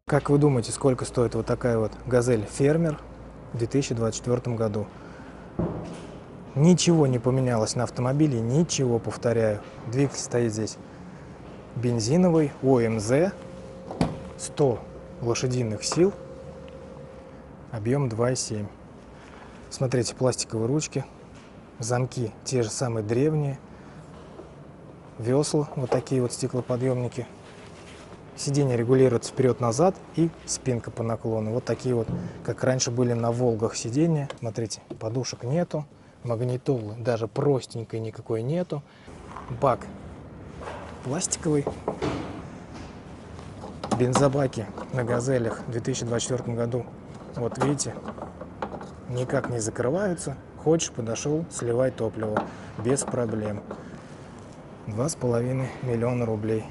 Как вы думаете, сколько стоит вот такая вот «Газель Фермер» в 2024 году? Ничего не поменялось на автомобиле, ничего, повторяю. Двигатель стоит здесь бензиновый, ОМЗ, 100 лошадиных сил, объем 2,7. Смотрите, пластиковые ручки, замки те же самые древние, весла, вот такие вот стеклоподъемники. Сиденья регулируются вперед-назад и спинка по наклону. Вот такие вот, как раньше были на «Волгах» сиденья. Смотрите, подушек нету, магнитолы даже простенькой никакой нету. Бак пластиковый. Бензобаки на «Газелях» в 2024 году, вот видите, никак не закрываются. Хочешь, подошел, сливай топливо без проблем. 2,5 миллиона рублей.